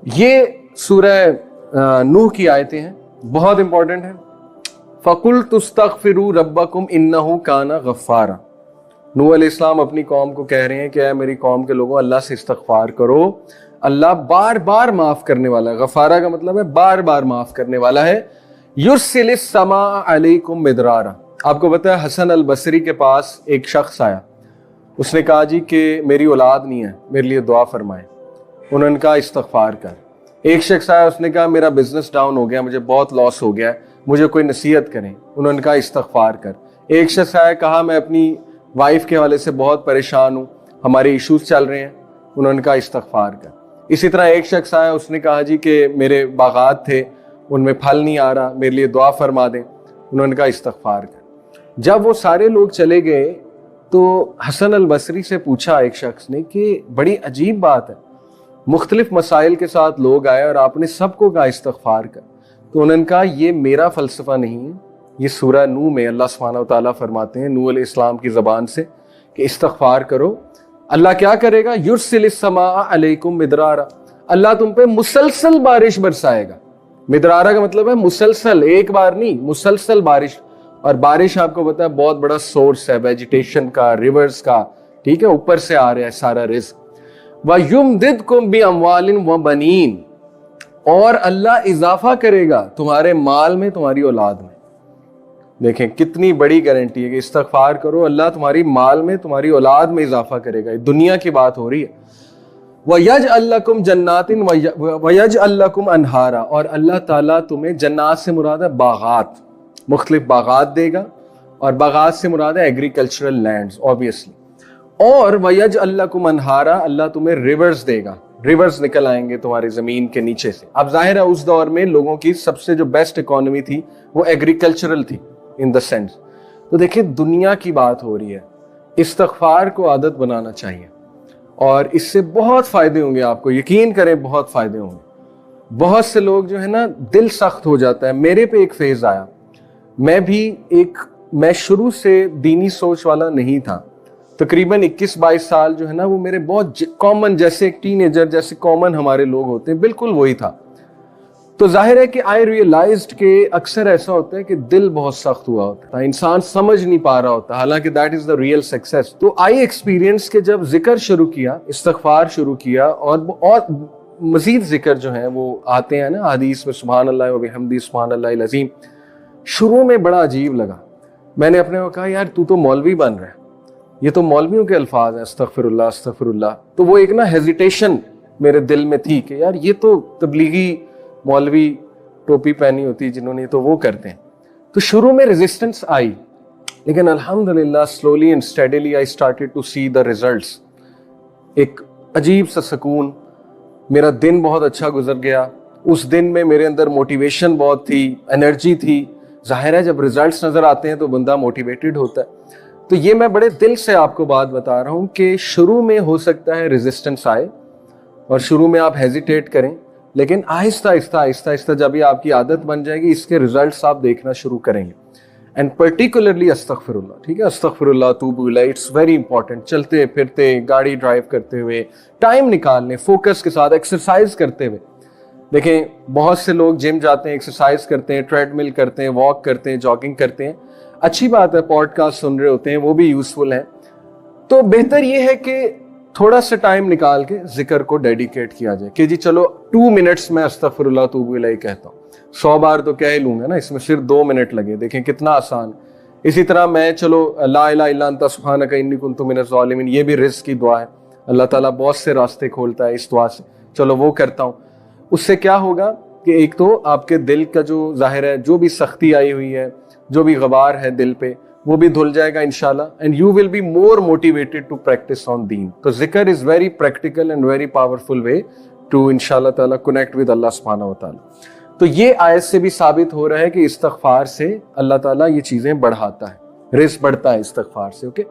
یہ سورہ نوح کی آیتیں ہیں, بہت امپورٹنٹ ہیں. فَقُلْتُ اسْتَغْفِرُوا رَبَّكُمْ إِنَّهُ كَانَ غَفَّارًا. نوح علیہ السلام اپنی قوم کو کہہ رہے ہیں کہ اے میری قوم کے لوگوں, اللہ سے استغفار کرو, اللہ بار بار معاف کرنے والا ہے. غفارہ کا مطلب ہے بار بار معاف کرنے والا ہے. یرسل السماء علیکم مدرارا. آپ کو پتہ ہے حسن البصری کے پاس ایک شخص آیا, اس نے کہا جی کہ میری اولاد نہیں ہے, میرے لیے دعا فرمائیں. انہوں نے کہا استغفار کر. ایک شخص آیا, اس نے کہا میرا بزنس ڈاؤن ہو گیا, مجھے بہت لاس ہو گیا ہے, مجھے کوئی نصیحت کریں. انہوں نے کہا استغفار کر. ایک شخص آیا, کہا میں اپنی وائف کے حوالے سے بہت پریشان ہوں, ہمارے ایشوز چل رہے ہیں. انہوں نے کہا استغفار کر. اسی طرح ایک شخص آیا, اس نے کہا جی کہ میرے باغات تھے, ان میں پھل نہیں آ رہا, میرے لیے دعا فرما دیں. انہوں نے کہا استغفار کر. جب وہ سارے لوگ چلے گئے تو حسن البصری سے پوچھا ایک شخص نے کہ بڑی عجیب بات ہے, مختلف مسائل کے ساتھ لوگ آئے اور آپ نے سب کو کہا استغفار کر. تو انہوں نے کہا یہ میرا فلسفہ نہیں ہے, یہ سورہ نوح میں اللہ سبحانہ وتعالیٰ فرماتے ہیں نوح علیہ السلام کی زبان سے کہ استغفار کرو. اللہ کیا کرے گا؟ یرسل السماء علیکم مدرارا, اللہ تم پہ مسلسل بارش برسائے گا. مدرارا کا مطلب ہے مسلسل, ایک بار نہیں, مسلسل بارش. اور بارش آپ کو پتا ہے بہت بڑا سورس ہے ویجیٹیشن کا, ریورز کا, ٹھیک ہے, اوپر سے آ رہا ہے سارا رزق. وَيُمْدِدْكُمْ بِأَمْوَالٍ وَبَنِينَ, اور اللہ اضافہ کرے گا تمہارے مال میں, تمہاری اولاد میں. دیکھیں کتنی بڑی گارنٹی ہے کہ استغفار کرو, اللہ تمہاری مال میں, تمہاری اولاد میں اضافہ کرے گا. دنیا کی بات ہو رہی ہے. وَيَجْعَلْ لَكُمْ جَنَّاتٍ وَيَجْعَلْ لَكُمْ أَنْهَارًا, اور اللہ تعالیٰ تمہیں, جنات سے مراد ہے باغات, مختلف باغات دے گا, اور باغات سے مراد ہے ایگریکلچرل لینڈز obviously. اور وَيَجْعَلْ لَكُمْ أَنْهَارًا, اللہ تمہیں ریورز دے گا, ریورز نکل آئیں گے تمہاری زمین کے نیچے سے. اب ظاہر ہے اس دور میں لوگوں کی سب سے جو بیسٹ اکانومی تھی وہ ایگریکلچرل تھی ان دا سینس. تو دیکھیں دنیا کی بات ہو رہی ہے, استغفار کو عادت بنانا چاہیے, اور اس سے بہت فائدے ہوں گے آپ کو, یقین کریں بہت فائدے ہوں گے. بہت سے لوگ جو ہے نا دل سخت ہو جاتا ہے. میرے پہ ایک فیز آیا, میں شروع سے دینی سوچ والا نہیں تھا. تقریباً 21-22 سال جو ہے نا وہ میرے بہت کامن, جیسے ایک ٹین ایجر جیسے کامن ہمارے لوگ ہوتے ہیں, بالکل وہی تھا. تو ظاہر ہے کہ آئی ریئلائزڈ کہ اکثر ایسا ہوتا ہے کہ دل بہت سخت ہوا ہوتا ہے, انسان سمجھ نہیں پا رہا ہوتا, حالانکہ that is the real success. تو آئی ایکسپیرینس کہ جب ذکر شروع کیا, استغفار شروع کیا, اور مزید ذکر جو ہیں وہ آتے ہیں نا حدیث میں, سبحان اللہ و بحمدہ سبحان اللہ العظیم. شروع میں بڑا عجیب لگا. میں نے اپنے کو کہا یار تو مولوی بن رہا ہے, یہ تو مولویوں کے الفاظ ہیں, استغفر اللہ استغفر اللہ. تو وہ ایک نا ہیزیٹیشن میرے دل میں تھی کہ یار یہ تو تبلیغی مولوی ٹوپی پہنی ہوتی جنہوں نے, تو وہ کرتے ہیں. تو شروع میں ریزسٹنس آئی, لیکن الحمدللہ slowly and steadily I started to see the results. ایک عجیب سا سکون, میرا دن بہت اچھا گزر گیا. اس دن میں میرے اندر موٹیویشن بہت تھی, انرجی تھی. ظاہر ہے جب ریزلٹس نظر آتے ہیں تو بندہ موٹیویٹڈ ہوتا ہے. تو یہ میں بڑے دل سے آپ کو بات بتا رہا ہوں کہ شروع میں ہو سکتا ہے ریزسٹنس آئے, اور شروع میں آپ ہیزیٹیٹ کریں, لیکن آہستہ آہستہ جب یہ آپ کی عادت بن جائے گی, اس کے ریزلٹس آپ دیکھنا شروع کریں گے. اینڈ پرٹیکولرلی استغفر اللہ, ٹھیک ہے, استغفر اللہ توب الیہ, اٹس ویری امپورٹنٹ. چلتے پھرتے, گاڑی ڈرائیو کرتے ہوئے ٹائم نکالنے, فوکس کے ساتھ, ایکسرسائز کرتے ہوئے. دیکھیں بہت سے لوگ جم جاتے ہیں, ایکسرسائز کرتے ہیں, ٹریڈ مل کرتے ہیں, واک کرتے ہیں, جاگنگ کرتے ہیں, اچھی بات ہے, پوڈ کاسٹ سن رہے ہوتے ہیں, وہ بھی یوزفل ہیں. تو بہتر یہ ہے کہ تھوڑا سا ٹائم نکال کے ذکر کو ڈیڈیکیٹ کیا جائے کہ جی چلو 2 منٹس میں استغفر اللہ توب الیہ کہتا ہوں. 100 بار تو کہہ ہی لوں گا نا, اس میں صرف 2 منٹ لگے. دیکھیں کتنا آسان. اسی طرح میں چلو لا الہ الا انت سبحانک انی کنت من الظالمین, یہ بھی رزق کی دعا ہے, اللہ تعالیٰ بہت سے راستے کھولتا ہے اس دعا سے, چلو وہ کرتا ہوں. اس سے کیا ہوگا کہ ایک تو آپ کے دل کا جو ظاہر ہے جو بھی سختی آئی ہوئی ہے, جو بھی غبار ہے دل پہ, وہ بھی دھل جائے گا انشاءاللہ. And you will be more motivated to practise on دین. تو ذکر is very practical and very powerful way to انشاءاللہ تعالیٰ کنیکٹ ود اللہ سبحانہ و تعالیٰ. تو یہ آیت سے بھی ثابت ہو رہا ہے کہ استغفار سے اللہ تعالیٰ یہ چیزیں بڑھاتا ہے, رزق بڑھتا ہے استغفار سے. اوکے